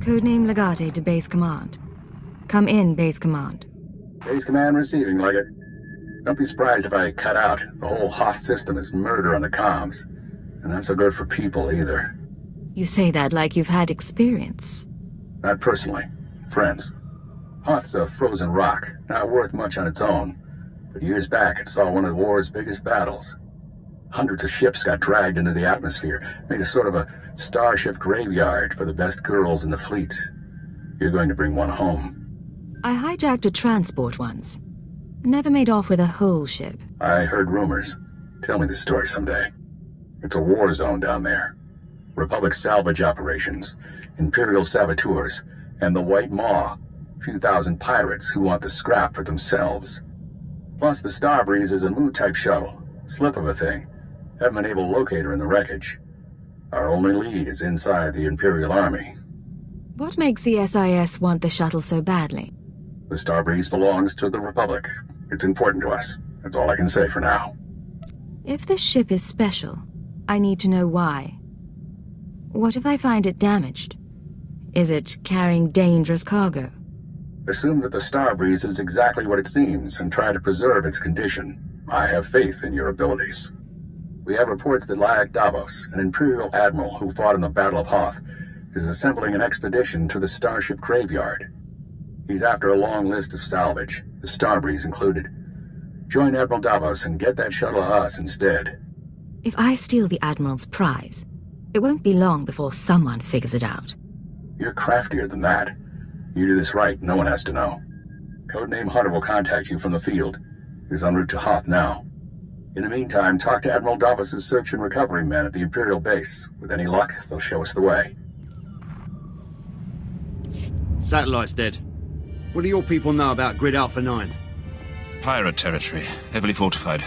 Codename Legate to Base Command. Come in, Base Command. Base Command receiving, Leggett. Don't be surprised if I cut out. The whole Hoth system is murder on the comms. And not so good for people, either. You say that like you've had experience. Not personally. Friends. Hoth's a frozen rock, not worth much on its own. But years back, it saw one of the war's biggest battles. Hundreds of ships got dragged into the atmosphere, made a sort of a starship graveyard for the best girls in the fleet. You're going to bring one home. I hijacked a transport once. Never made off with a whole ship. I heard rumors. Tell me the story someday. It's a war zone down there. Republic salvage operations, Imperial saboteurs, and the White Maw. Few thousand pirates who want the scrap for themselves. Plus the Starbreeze is a Mu-type shuttle. Slip of a thing. Haven't been able to locate her in the wreckage. Our only lead is inside the Imperial Army. What makes the SIS want the shuttle so badly? The Starbreeze belongs to the Republic. It's important to us. That's all I can say for now. If this ship is special, I need to know why. What if I find it damaged? Is it carrying dangerous cargo? Assume that the Starbreeze is exactly what it seems and try to preserve its condition. I have faith in your abilities. We have reports that Layak Davos, an Imperial admiral who fought in the Battle of Hoth, is assembling an expedition to the Starship Graveyard. He's after a long list of salvage, the Starbreeze included. Join Admiral Davos and get that shuttle to us instead. If I steal the Admiral's prize, it won't be long before someone figures it out. You're craftier than that. You do this right, no one has to know. Codename Hunter will contact you from the field. He's en route to Hoth now. In the meantime, talk to Admiral Davos' search and recovery men at the Imperial base. With any luck, they'll show us the way. Satellite's dead. What do your people know about Grid Alpha 9? Pirate territory, heavily fortified.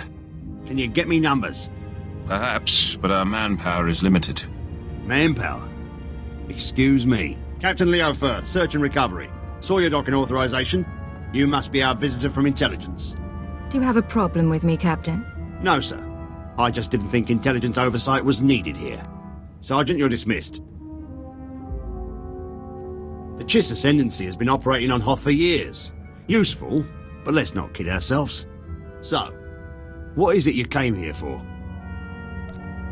Can you get me numbers? Perhaps, but our manpower is limited. Manpower? Excuse me. Captain Leo Firth, search and recovery. Saw your docking authorization. You must be our visitor from Intelligence. Do you have a problem with me, Captain? No, sir. I just didn't think intelligence oversight was needed here. Sergeant, you're dismissed. The Chiss Ascendancy has been operating on Hoth for years. Useful, but let's not kid ourselves. So, what is it you came here for?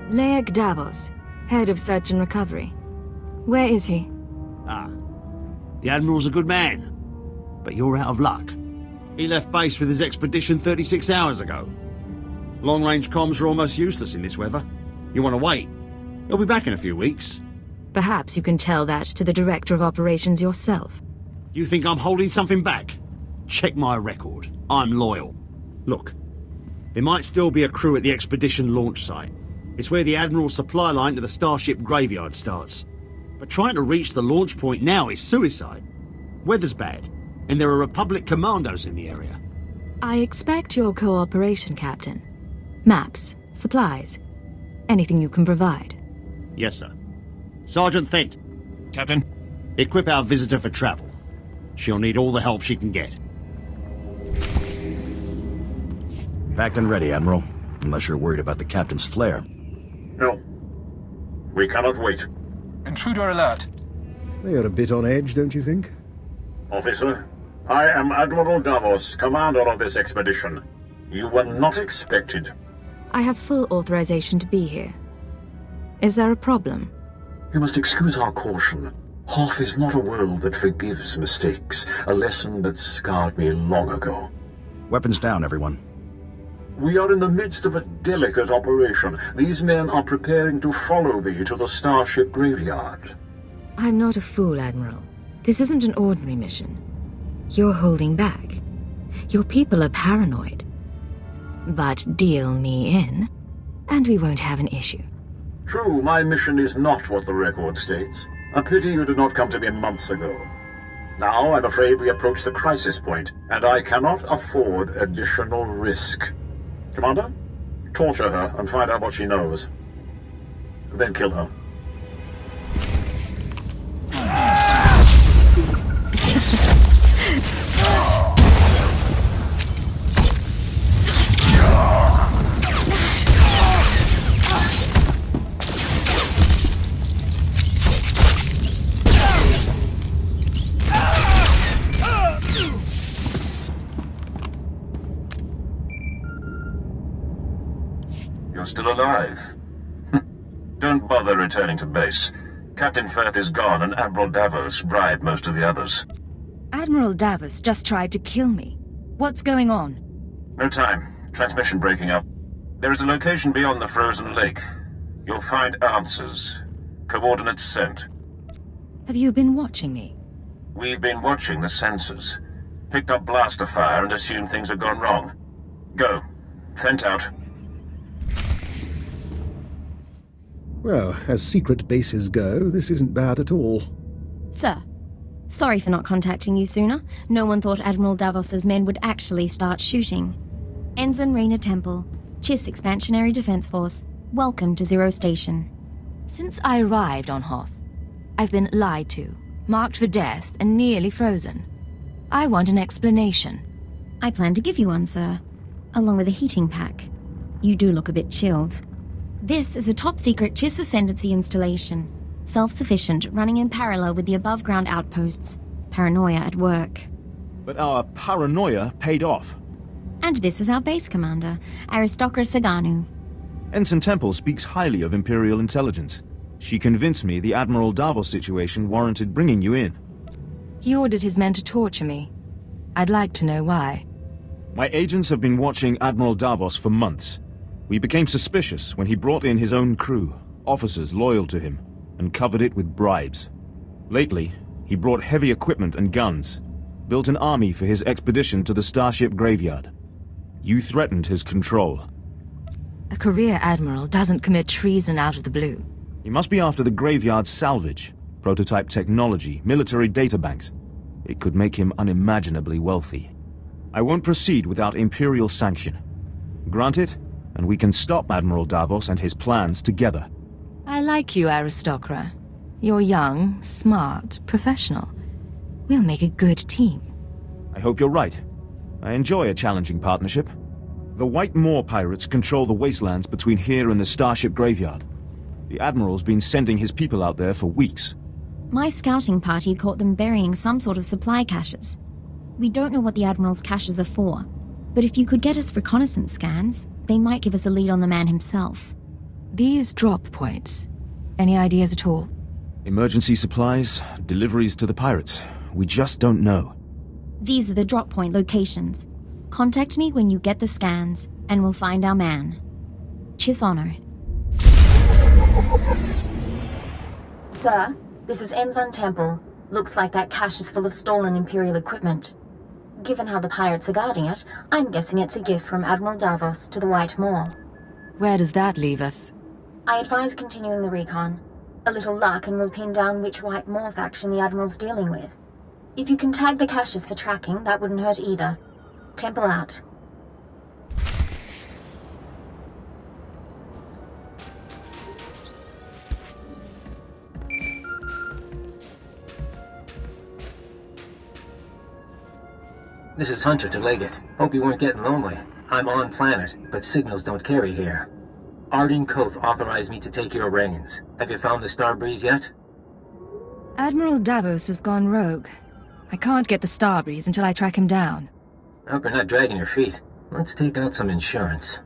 Layak Davos, head of search and recovery. Where is he? Ah, the Admiral's a good man, but you're out of luck. He left base with his expedition 36 hours ago. Long-range comms are almost useless in this weather. You want to wait? He'll be back in a few weeks. Perhaps you can tell that to the Director of Operations yourself. You think I'm holding something back? Check my record. I'm loyal. Look, there might still be a crew at the expedition launch site. It's where the Admiral's supply line to the Starship Graveyard starts. But trying to reach the launch point now is suicide. Weather's bad, and there are Republic commandos in the area. I expect your cooperation, Captain. Maps, supplies, anything you can provide. Yes, sir. Sergeant Thent. Captain? Equip our visitor for travel. She'll need all the help she can get. Packed and ready, Admiral. Unless you're worried about the Captain's flare. No. We cannot wait. Intruder alert. They are a bit on edge, don't you think? Officer, I am Admiral Davos, commander of this expedition. You were not expected. I have full authorization to be here. Is there a problem? You must excuse our caution. Hoth is not a world that forgives mistakes, a lesson that scarred me long ago. Weapons down, everyone. We are in the midst of a delicate operation. These men are preparing to follow me to the Starship Graveyard. I'm not a fool, Admiral. This isn't an ordinary mission. You're holding back. Your people are paranoid. But deal me in, and we won't have an issue. True, my mission is not what the record states. A pity you did not come to me months ago. Now I'm afraid we approach the crisis point, and I cannot afford additional risk. Commander, torture her and find out what she knows. Then kill her. You're still alive. Don't bother returning to base. Captain Firth is gone and Admiral Davos bribed most of the others. Admiral Davos just tried to kill me. What's going on? No time. Transmission breaking up. There is a location beyond the frozen lake. You'll find answers. Coordinates sent. Have you been watching me? We've been watching the sensors. Picked up blaster fire and assumed things had gone wrong. Go. Sent out. Well, as secret bases go, this isn't bad at all. Sir, sorry for not contacting you sooner. No one thought Admiral Davos's men would actually start shooting. Ensign Raina Temple, Chiss Expansionary Defense Force, welcome to Zero Station. Since I arrived on Hoth, I've been lied to, marked for death, and nearly frozen. I want an explanation. I plan to give you one, sir, along with a heating pack. You do look a bit chilled. This is a top-secret Chiss Ascendancy installation, self-sufficient, running in parallel with the above-ground outposts. Paranoia at work. But our paranoia paid off. And this is our base commander, Aristocra Saganu. Ensign Temple speaks highly of Imperial Intelligence. She convinced me the Admiral Davos situation warranted bringing you in. He ordered his men to torture me. I'd like to know why. My agents have been watching Admiral Davos for months. We became suspicious when he brought in his own crew, officers loyal to him, and covered it with bribes. Lately, he brought heavy equipment and guns, built an army for his expedition to the Starship Graveyard. You threatened his control. A career admiral doesn't commit treason out of the blue. He must be after the Graveyard's salvage, prototype technology, military databanks. It could make him unimaginably wealthy. I won't proceed without Imperial sanction. Grant it, and we can stop Admiral Davos and his plans together. I like you, Aristocra. You're young, smart, professional. We'll make a good team. I hope you're right. I enjoy a challenging partnership. The White Moor pirates control the wastelands between here and the Starship Graveyard. The Admiral's been sending his people out there for weeks. My scouting party caught them burying some sort of supply caches. We don't know what the Admiral's caches are for, but if you could get us reconnaissance scans, they might give us a lead on the man himself. These drop points. Any ideas at all? Emergency supplies, deliveries to the pirates. We just don't know. These are the drop point locations. Contact me when you get the scans, and we'll find our man. Chiss honor. Sir, this is Ensign Temple. Looks like that cache is full of stolen Imperial equipment. Given how the pirates are guarding it, I'm guessing it's a gift from Admiral Davos to the White Moor. Where does that leave us? I advise continuing the recon. A little luck and we'll pin down which White Moor faction the Admiral's dealing with. If you can tag the caches for tracking, that wouldn't hurt either. Temple out. This is Hunter to Leggett. Hope you weren't getting lonely. I'm on planet, but signals don't carry here. Arden Koth authorized me to take your reins. Have you found the Starbreeze yet? Admiral Davos has gone rogue. I can't get the Starbreeze until I track him down. I hope you're not dragging your feet. Let's take out some insurance.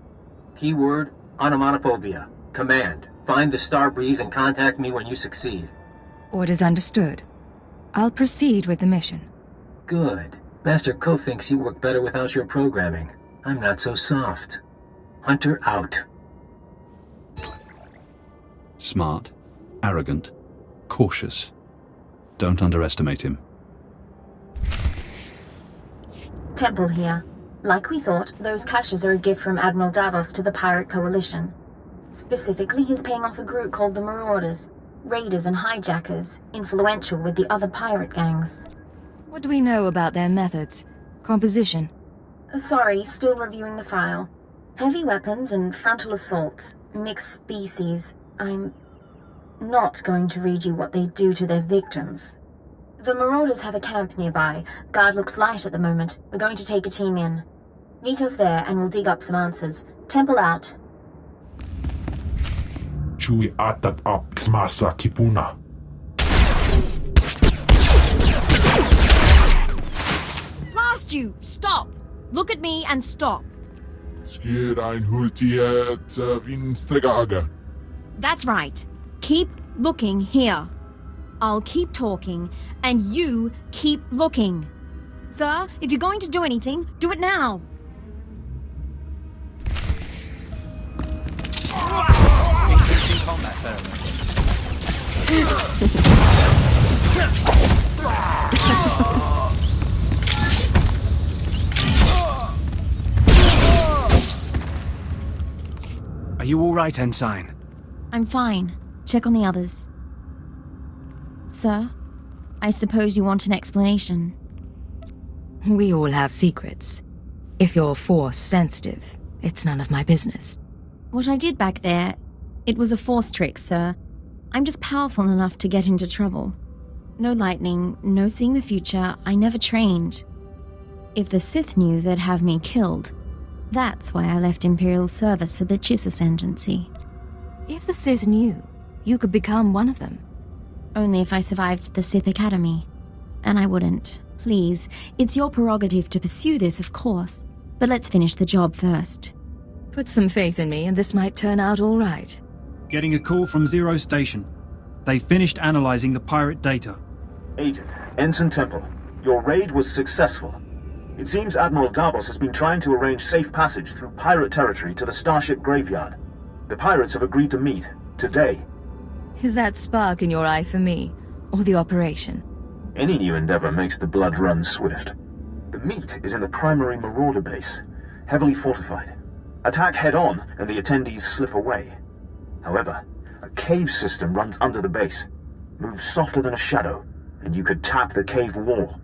Keyword, onomatophobia. Command, find the Starbreeze and contact me when you succeed. Orders understood. I'll proceed with the mission. Good. Master Koth thinks you work better without your programming. I'm not so soft. Hunter out. Smart, arrogant, cautious. Don't underestimate him. Temple here. Like we thought, those caches are a gift from Admiral Davos to the Pirate Coalition. Specifically, he's paying off a group called the Marauders. Raiders and hijackers, influential with the other pirate gangs. What do we know about their methods? Composition? Sorry, still reviewing the file. Heavy weapons and frontal assaults. Mixed species. I'm not going to read you what they do to their victims. The Marauders have a camp nearby. Guard looks light at the moment. We're going to take a team in. Meet us there and we'll dig up some answers. Temple out. Chui atat up smasa kipuna. Blast you! Stop! Look at me and stop. Skier ein hultiet vinstregaga. That's right. Keep looking here. I'll keep talking, and you keep looking. Sir, if you're going to do anything, do it now. Increasing combat pheromones. Are you all right, Ensign? I'm fine. Check on the others. Sir, I suppose you want an explanation. We all have secrets. If you're force-sensitive, it's none of my business. What I did back there, it was a force trick, sir. I'm just powerful enough to get into trouble. No lightning, no seeing the future, I never trained. If the Sith knew, they'd have me killed. That's why I left Imperial service for the Chiss Ascendancy. If the Sith knew, you could become one of them. Only if I survived the Sith Academy. And I wouldn't. Please, it's your prerogative to pursue this, of course. But let's finish the job first. Put some faith in me and this might turn out all right. Getting a call from Zero Station. They finished analyzing the pirate data. Agent, Ensign Temple, your raid was successful. It seems Admiral Davos has been trying to arrange safe passage through pirate territory to the starship graveyard. The pirates have agreed to meet, today. Is that spark in your eye for me, or the operation? Any new endeavor makes the blood run swift. The meet is in the primary marauder base, heavily fortified. Attack head-on, and the attendees slip away. However, a cave system runs under the base. Moves softer than a shadow, and you could tap the cave wall.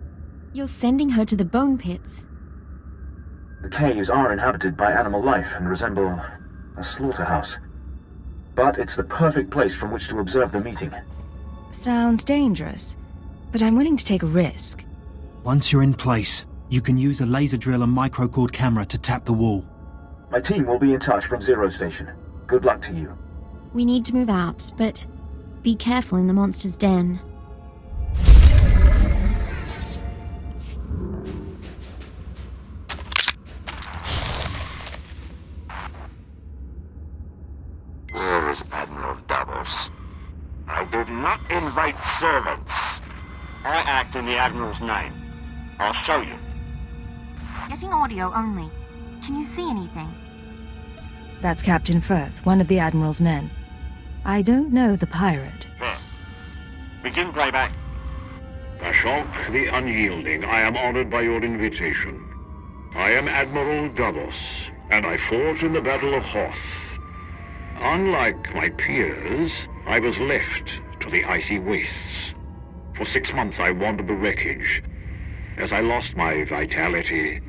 You're sending her to the bone pits. The caves are inhabited by animal life and resemble a slaughterhouse. But it's the perfect place from which to observe the meeting. Sounds dangerous, but I'm willing to take a risk. Once you're in place, you can use a laser drill and microcord camera to tap the wall. My team will be in touch from Zero Station. Good luck to you. We need to move out, but be careful in the monster's den. Where is Admiral Davos? I did not invite servants. I act in the Admiral's name. I'll show you. Getting audio only. Can you see anything? That's Captain Firth, one of the Admiral's men. I don't know the pirate. Begin playback. Ashok the Unyielding, I am honored by your invitation. I am Admiral Davos, and I fought in the Battle of Hoth. Unlike my peers, I was left to the icy wastes. For 6 months I wandered the wreckage. As I lost my vitality,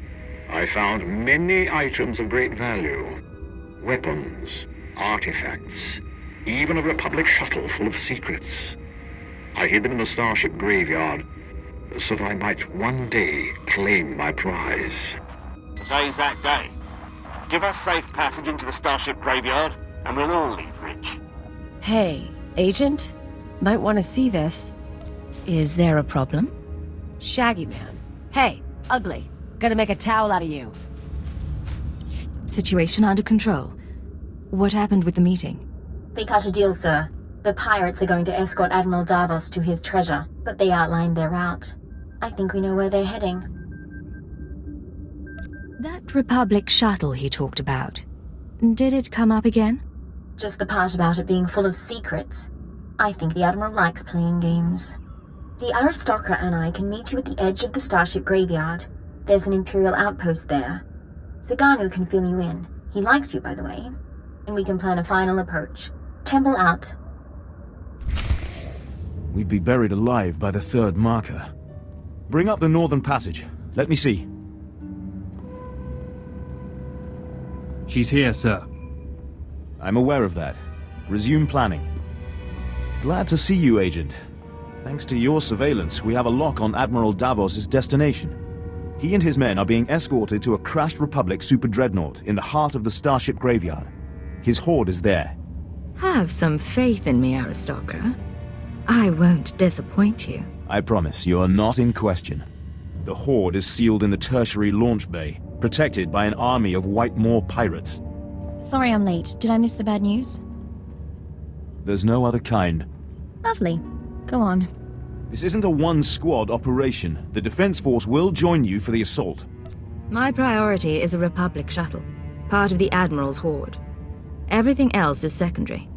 I found many items of great value. Weapons, artifacts, even a Republic shuttle full of secrets. I hid them in the starship graveyard, so that I might one day claim my prize. Today's that day. Give us safe passage into the starship graveyard, and we'll all leave rich. Hey, Agent? Might want to see this. Is there a problem? Shaggy man. Hey, ugly. Gonna make a towel out of you. Situation under control. What happened with the meeting? We cut a deal, sir. The pirates are going to escort Admiral Davos to his treasure, but they outlined their route. I think we know where they're heading. That Republic shuttle he talked about. Did it come up again? Just the part about it being full of secrets. I think the Admiral likes playing games. The aristocrat and I can meet you at the edge of the starship graveyard. There's an Imperial outpost there. Zaganu can fill you in. He likes you, by the way. And we can plan a final approach. Temple out. We'd be buried alive by the third marker. Bring up the northern passage. Let me see. She's here, sir. I'm aware of that. Resume planning. Glad to see you, Agent. Thanks to your surveillance, we have a lock on Admiral Davos' destination. He and his men are being escorted to a crashed Republic super dreadnought in the heart of the starship graveyard. His horde is there. Have some faith in me, aristocrat. I won't disappoint you. I promise, you are not in question. The Horde is sealed in the tertiary launch bay, protected by an army of White Moor pirates. Sorry I'm late. Did I miss the bad news? There's no other kind. Lovely. Go on. This isn't a one-squad operation. The Defense Force will join you for the assault. My priority is a Republic shuttle, part of the Admiral's Horde. Everything else is secondary.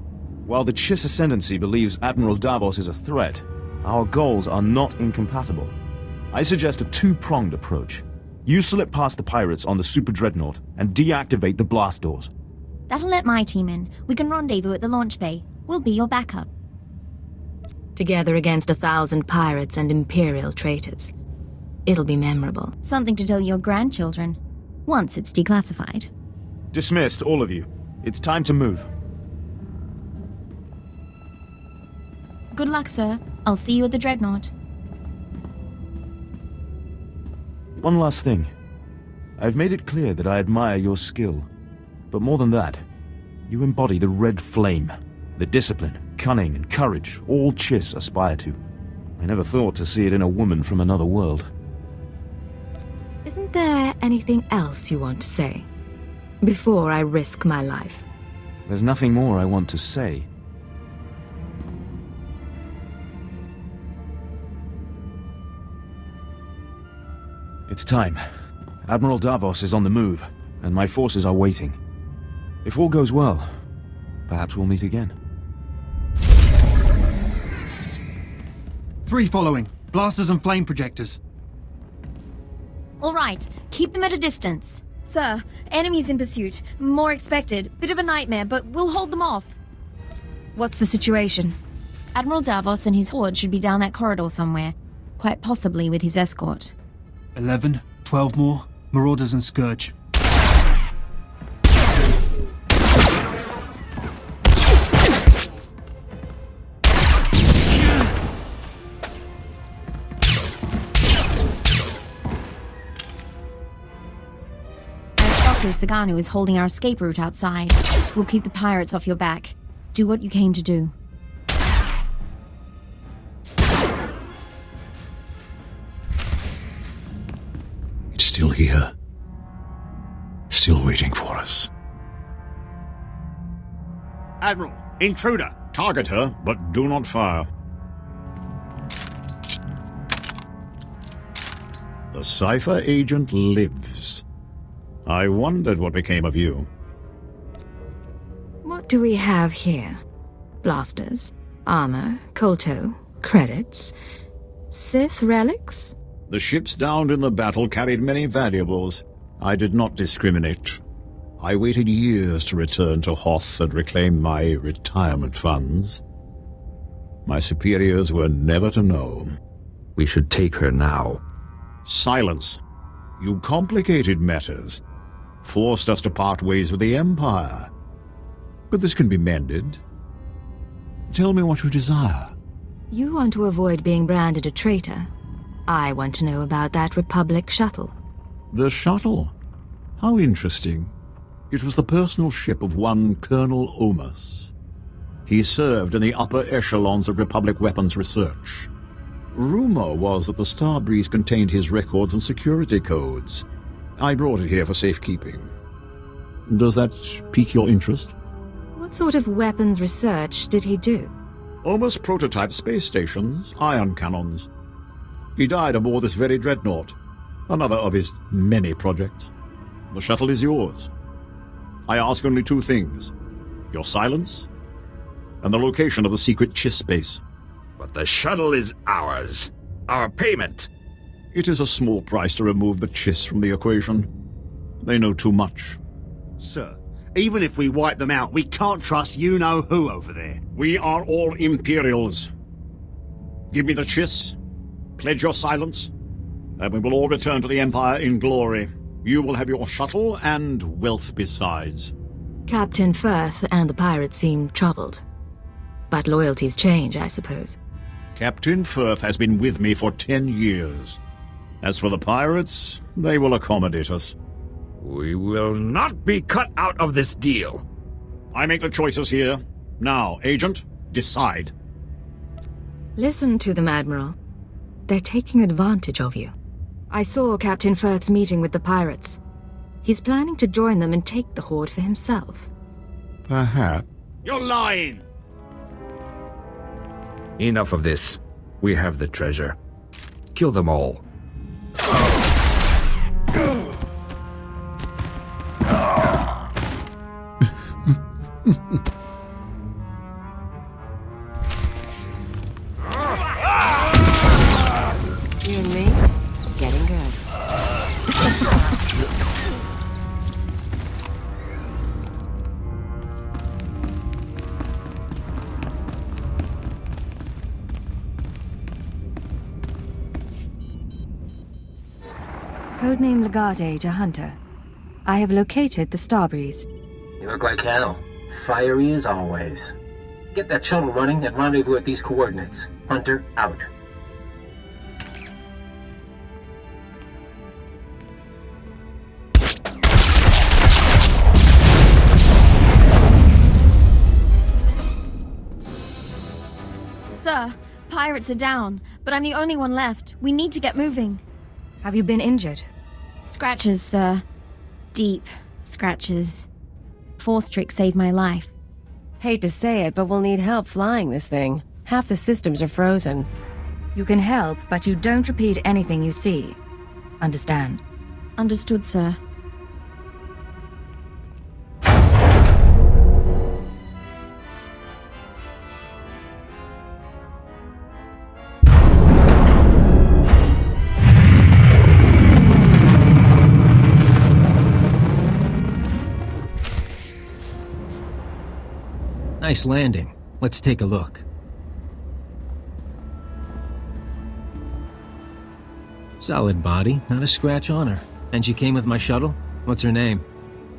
While the Chiss Ascendancy believes Admiral Davos is a threat, our goals are not incompatible. I suggest a two-pronged approach. You slip past the pirates on the Super Dreadnought and deactivate the blast doors. That'll let my team in. We can rendezvous at the launch bay. We'll be your backup. Together against 1,000 pirates and Imperial traitors. It'll be memorable. Something to tell your grandchildren. Once it's declassified. Dismissed, all of you. It's time to move. Good luck, sir. I'll see you at the Dreadnought. One last thing. I've made it clear that I admire your skill. But more than that, you embody the red flame. The discipline, cunning, and courage all Chiss aspire to. I never thought to see it in a woman from another world. Isn't there anything else you want to say? Before I risk my life. There's nothing more I want to say. It's time. Admiral Davos is on the move, and my forces are waiting. If all goes well, perhaps we'll meet again. 3 following. Blasters and flame projectors. All right. Keep them at a distance. Sir, enemies in pursuit. More expected. Bit of a nightmare, but we'll hold them off. What's the situation? Admiral Davos and his horde should be down that corridor somewhere. Quite possibly with his escort. 11, 12 more. Marauders and Scourge. Saganu is holding our escape route outside. We'll keep the pirates off your back. Do what you came to do. It's still here. Still waiting for us. Admiral, intruder! Target her, but do not fire. The Cypher agent lives. I wondered what became of you. What do we have here? Blasters, armor, kolto, credits, Sith relics? The ships downed in the battle carried many valuables. I did not discriminate. I waited years to return to Hoth and reclaim my retirement funds. My superiors were never to know. We should take her now. Silence. You complicated matters. Forced us to part ways with the Empire. But this can be mended. Tell me what you desire. You want to avoid being branded a traitor. I want to know about that Republic shuttle. The shuttle? How interesting. It was the personal ship of one Colonel Omus. He served in the upper echelons of Republic weapons research. Rumor was that the Starbreeze contained his records and security codes. I brought it here for safekeeping. Does that pique your interest? What sort of weapons research did he do? Omus prototype space stations, ion cannons. He died aboard this very dreadnought, another of his many projects. The shuttle is yours. I ask only 2 things. Your silence, and the location of the secret Chiss base. But the shuttle is ours. Our payment. It is a small price to remove the Chiss from the equation. They know too much. Sir, even if we wipe them out, we can't trust you-know-who over there. We are all Imperials. Give me the Chiss, pledge your silence, and we will all return to the Empire in glory. You will have your shuttle and wealth besides. Captain Firth and the pirates seem troubled. But loyalties change, I suppose. Captain Firth has been with me for 10 years. As for the pirates, they will accommodate us. We will not be cut out of this deal. I make the choices here. Now, Agent, decide. Listen to them, Admiral. They're taking advantage of you. I saw Captain Firth's meeting with the pirates. He's planning to join them and take the Horde for himself. Perhaps. You're lying! Enough of this. We have the treasure. Kill them all. You and me? Getting good. Codename Legate to Hunter. I have located the Starbreeze. You look like hell. Fiery as always. Get that shuttle running and rendezvous at these coordinates. Hunter, out. Sir, pirates are down, but I'm the only one left. We need to get moving. Have you been injured? Scratches, sir. Deep scratches. Force trick saved my life. Hate to say it, but we'll need help flying this thing. Half the systems are frozen. You can help, but you don't repeat anything you see. Understand? Understood, sir. Nice landing. Let's take a look. Solid body, not a scratch on her. And she came with my shuttle? What's her name?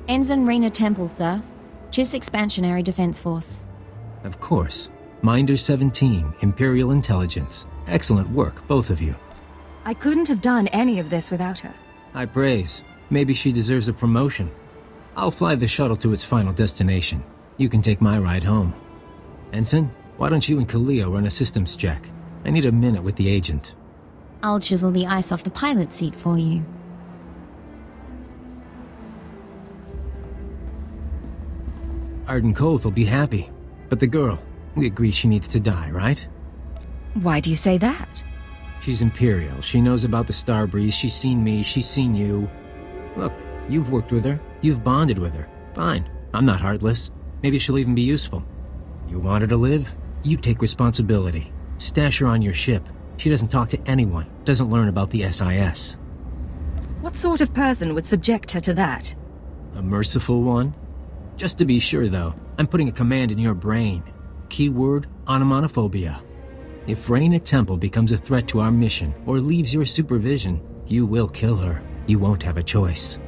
Ensign Raina Temple, sir. Chiss Expansionary Defense Force. Of course. Minder 17, Imperial Intelligence. Excellent work, both of you. I couldn't have done any of this without her. High praise. Maybe she deserves a promotion. I'll fly the shuttle to its final destination. You can take my ride home. Ensign, why don't you and Khalil run a systems check? I need a minute with the agent. I'll chisel the ice off the pilot seat for you. Arden Koth will be happy. But the girl, we agree she needs to die, right? Why do you say that? She's Imperial. She knows about the Starbreeze. She's seen me. She's seen you. Look, you've worked with her. You've bonded with her. Fine. I'm not heartless. Maybe she'll even be useful. You want her to live? You take responsibility. Stash her on your ship. She doesn't talk to anyone, doesn't learn about the SIS. What sort of person would subject her to that? A merciful one? Just to be sure, though, I'm putting a command in your brain. Keyword, onomatophobia. If Raina Temple becomes a threat to our mission or leaves your supervision, you will kill her. You won't have a choice.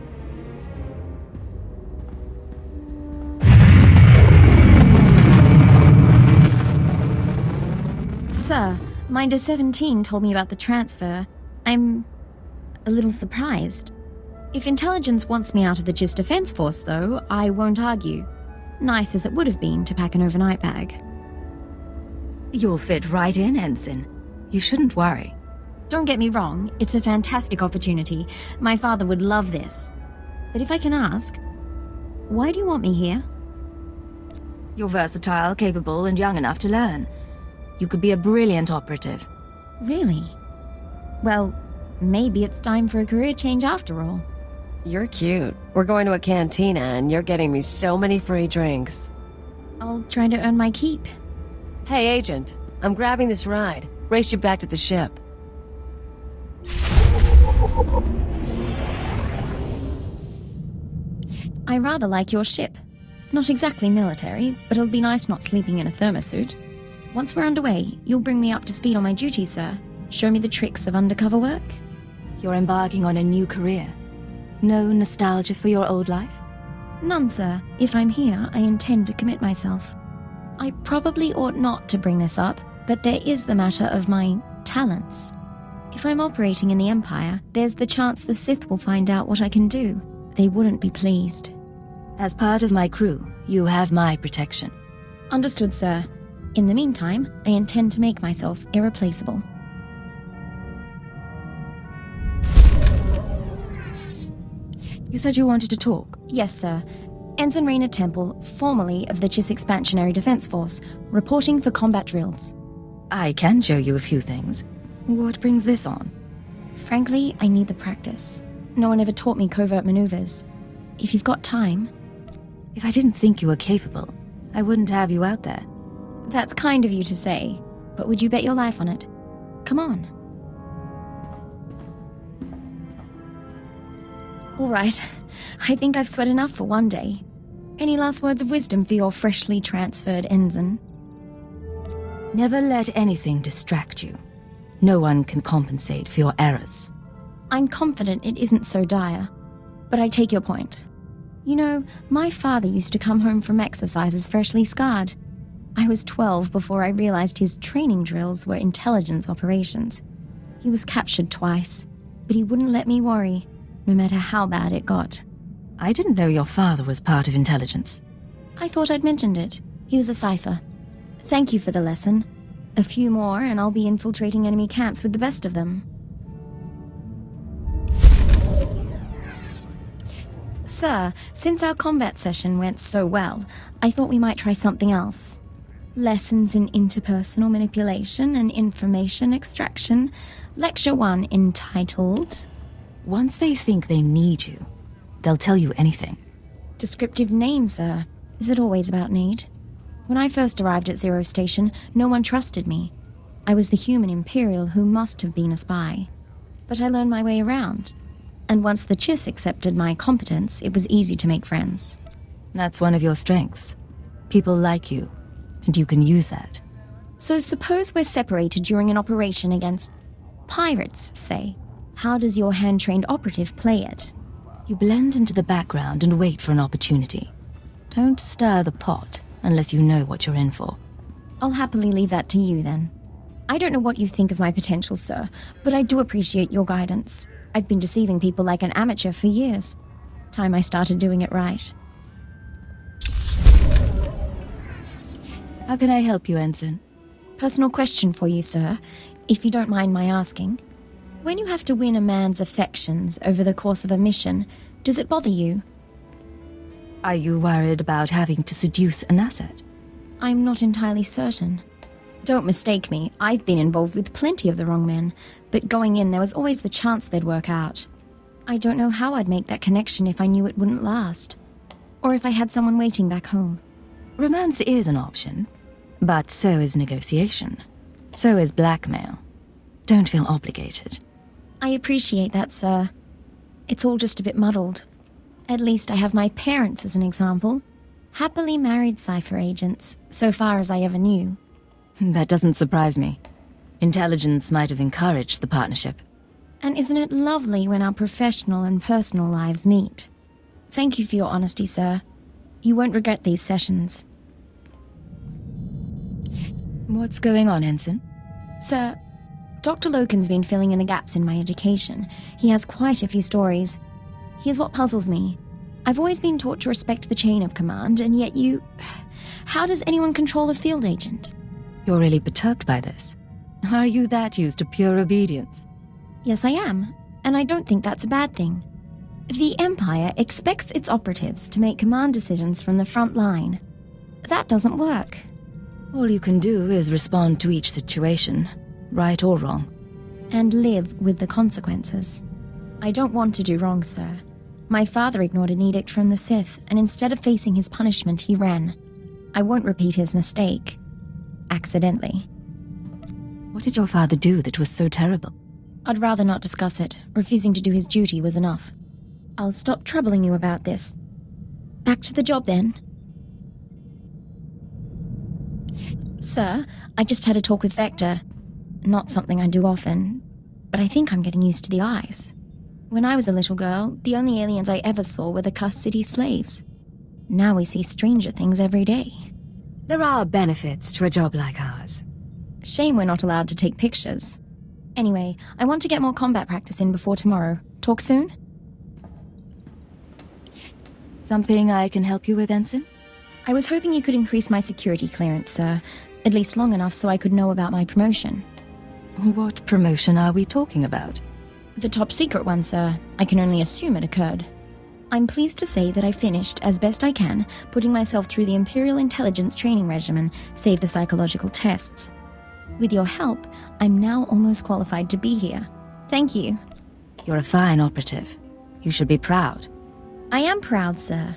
Sir, Minder 17 told me about the transfer. I'm a little surprised. If Intelligence wants me out of the GIS Defense Force, though, I won't argue. Nice as it would have been to pack an overnight bag. You'll fit right in, Ensign. You shouldn't worry. Don't get me wrong, it's a fantastic opportunity. My father would love this. But if I can ask, why do you want me here? You're versatile, capable, and young enough to learn. You could be a brilliant operative. Really? Well, maybe it's time for a career change after all. You're cute. We're going to a cantina and you're getting me so many free drinks. I'll try to earn my keep. Hey, Agent. I'm grabbing this ride. Race you back to the ship. I rather like your ship. Not exactly military, but it'll be nice not sleeping in a thermosuit. Once we're underway, you'll bring me up to speed on my duties, sir. Show me the tricks of undercover work. You're embarking on a new career. No nostalgia for your old life? None, sir. If I'm here, I intend to commit myself. I probably ought not to bring this up, but there is the matter of my talents. If I'm operating in the Empire, there's the chance the Sith will find out what I can do. They wouldn't be pleased. As part of my crew, you have my protection. Understood, sir. In the meantime, I intend to make myself irreplaceable. You said you wanted to talk. Yes, sir. Ensign Raina Temple, formerly of the Chiss Expansionary Defense Force, reporting for combat drills. I can show you a few things. What brings this on? Frankly, I need the practice. No one ever taught me covert maneuvers. If you've got time... If I didn't think you were capable, I wouldn't have you out there. That's kind of you to say, but would you bet your life on it? Come on. All right. I think I've sweat enough for one day. Any last words of wisdom for your freshly transferred ensign? Never let anything distract you. No one can compensate for your errors. I'm confident it isn't so dire, but I take your point. You know, my father used to come home from exercises freshly scarred. I was 12 before I realized his training drills were intelligence operations. He was captured twice, but he wouldn't let me worry, no matter how bad it got. I didn't know your father was part of intelligence. I thought I'd mentioned it. He was a cipher. Thank you for the lesson. A few more and I'll be infiltrating enemy camps with the best of them. Sir, since our combat session went so well, I thought we might try something else. Lessons in interpersonal manipulation and information extraction. Lecture 1 entitled... Once they think they need you, they'll tell you anything. Descriptive name, sir. Is it always about need? When I first arrived at Zero Station, no one trusted me. I was the human Imperial who must have been a spy. But I learned my way around. And once the Chiss accepted my competence, it was easy to make friends. That's one of your strengths. People like you, and you can use that. So suppose we're separated during an operation against pirates, say. How does your hand-trained operative play it? You blend into the background and wait for an opportunity. Don't stir the pot unless you know what you're in for. I'll happily leave that to you, then. I don't know what you think of my potential, sir, but I do appreciate your guidance. I've been deceiving people like an amateur for years. Time I started doing it right. How can I help you, Ensign? Personal question for you, sir, if you don't mind my asking. When you have to win a man's affections over the course of a mission, does it bother you? Are you worried about having to seduce an asset? I'm not entirely certain. Don't mistake me, I've been involved with plenty of the wrong men, but going in there was always the chance they'd work out. I don't know how I'd make that connection if I knew it wouldn't last. Or if I had someone waiting back home. Romance is an option, but so is negotiation. So is blackmail. Don't feel obligated. I appreciate that, sir. It's all just a bit muddled. At least I have my parents as an example. Happily married cipher agents, so far as I ever knew. That doesn't surprise me. Intelligence might have encouraged the partnership. And isn't it lovely when our professional and personal lives meet? Thank you for your honesty, sir. You won't regret these sessions. What's going on, Ensign? Sir, Dr. Loken's been filling in the gaps in my education. He has quite a few stories. Here's what puzzles me. I've always been taught to respect the chain of command, and yet you... How does anyone control a field agent? You're really perturbed by this. Are you that used to pure obedience? Yes, I am, and I don't think that's a bad thing. The Empire expects its operatives to make command decisions from the front line. That doesn't work. All you can do is respond to each situation, right or wrong. And live with the consequences. I don't want to do wrong, sir. My father ignored an edict from the Sith, and instead of facing his punishment, he ran. I won't repeat his mistake. Accidentally. What did your father do that was so terrible? I'd rather not discuss it. Refusing to do his duty was enough. I'll stop troubling you about this. Back to the job, then. Sir, I just had a talk with Vector. Not something I do often, but I think I'm getting used to the eyes. When I was a little girl, the only aliens I ever saw were the cussed city slaves. Now we see stranger things every day. There are benefits to a job like ours. Shame we're not allowed to take pictures. Anyway, I want to get more combat practice in before tomorrow. Talk soon? Something I can help you with, Ensign? I was hoping you could increase my security clearance, sir. At least long enough so I could know about my promotion. What promotion are we talking about? The top secret one, sir. I can only assume it occurred. I'm pleased to say that I finished, as best I can, putting myself through the Imperial Intelligence training regimen, save the psychological tests. With your help, I'm now almost qualified to be here. Thank you. You're a fine operative. You should be proud. I am proud, sir.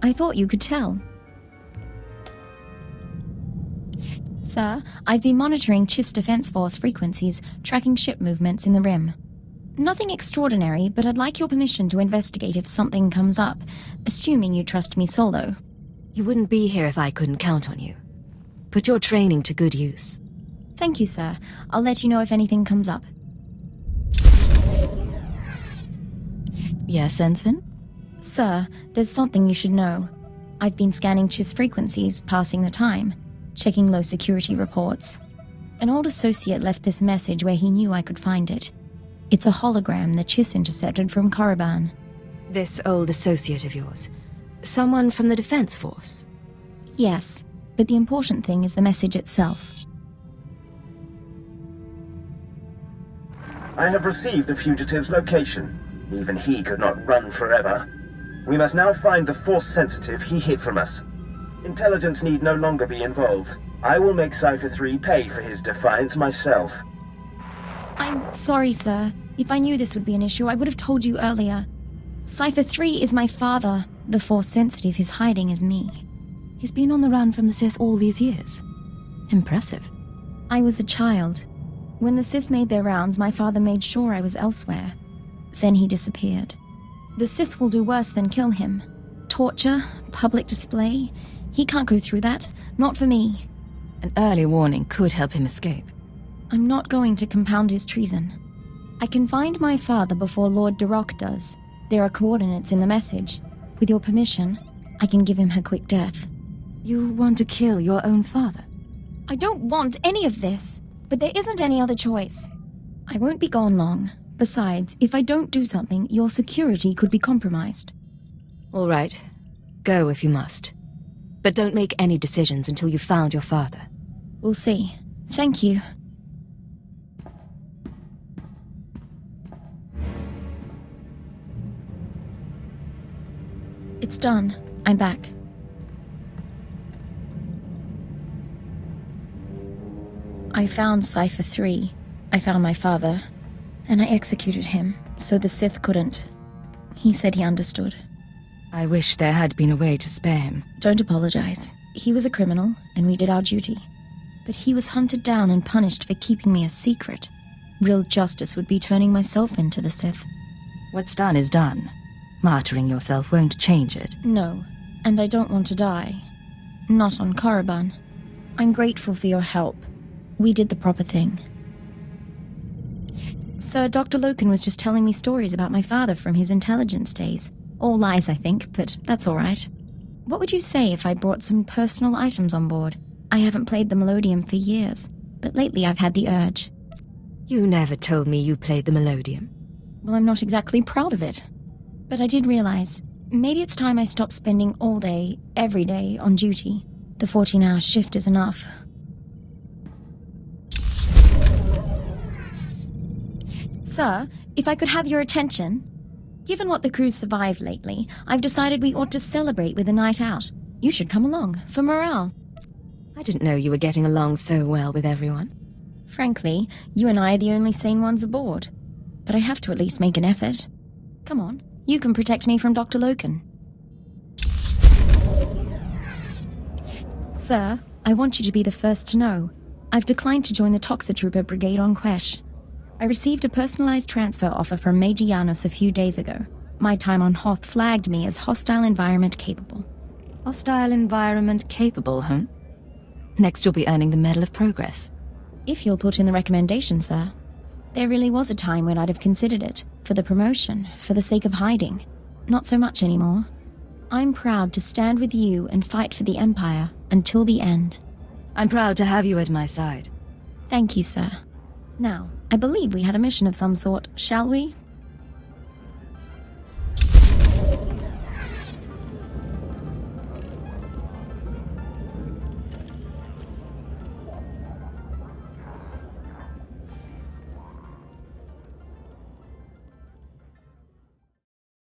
I thought you could tell. Sir, I've been monitoring Chiss Defense Force frequencies, tracking ship movements in the Rim. Nothing extraordinary, but I'd like your permission to investigate if something comes up, assuming you trust me solo. You wouldn't be here if I couldn't count on you. Put your training to good use. Thank you, sir. I'll let you know if anything comes up. Yes, Ensign? Sir, there's something you should know. I've been scanning Chiss frequencies, passing the time, checking low security reports. An old associate left this message where he knew I could find it. It's a hologram that Chiss intercepted from Korriban. This old associate of yours? Someone from the Defense Force? Yes, but the important thing is the message itself. I have received the fugitive's location. Even he could not run forever. We must now find the Force sensitive he hid from us. Intelligence need no longer be involved. I will make Cypher 3 pay for his defiance myself. I'm sorry, sir. If I knew this would be an issue, I would have told you earlier. Cypher 3 is my father. The Force sensitive he's hiding is me. He's been on the run from the Sith all these years. Impressive. I was a child. When the Sith made their rounds, my father made sure I was elsewhere. Then he disappeared. The Sith will do worse than kill him. Torture, public display. He can't go through that. Not for me. An early warning could help him escape. I'm not going to compound his treason. I can find my father before Lord Duroc does. There are coordinates in the message. With your permission, I can give him her quick death. You want to kill your own father? I don't want any of this, but there isn't any other choice. I won't be gone long. Besides, if I don't do something, your security could be compromised. All right. Go if you must. But don't make any decisions until you've found your father. We'll see. Thank you. It's done. I'm back. I found Cypher 3. I found my father. And I executed him, so the Sith couldn't. He said he understood. I wish there had been a way to spare him. Don't apologize. He was a criminal, and we did our duty. But he was hunted down and punished for keeping me a secret. Real justice would be turning myself into the Sith. What's done is done. Martyring yourself won't change it. No, and I don't want to die. Not on Korriban. I'm grateful for your help. We did the proper thing. Sir, Dr. Loken was just telling me stories about my father from his intelligence days. All lies, I think, but that's all right. What would you say if I brought some personal items on board? I haven't played the Melodium for years, but lately I've had the urge. You never told me you played the Melodium. Well, I'm not exactly proud of it. But I did realize, maybe it's time I stopped spending all day, every day, on duty. The 14-hour shift is enough. Sir, if I could have your attention. Given what the crew's survived lately, I've decided we ought to celebrate with a night out. You should come along, for morale. I didn't know you were getting along so well with everyone. Frankly, you and I are the only sane ones aboard. But I have to at least make an effort. Come on, you can protect me from Dr. Loken. Sir, I want you to be the first to know. I've declined to join the Toxitrooper Brigade on Quesh. I received a personalized transfer offer from Major Janos a few days ago. My time on Hoth flagged me as hostile environment capable. Hostile environment capable, huh? Next you'll be earning the Medal of Progress. If you'll put in the recommendation, sir. There really was a time when I'd have considered it. For the promotion, for the sake of hiding. Not so much anymore. I'm proud to stand with you and fight for the Empire until the end. I'm proud to have you at my side. Thank you, sir. Now, I believe we had a mission of some sort, shall we?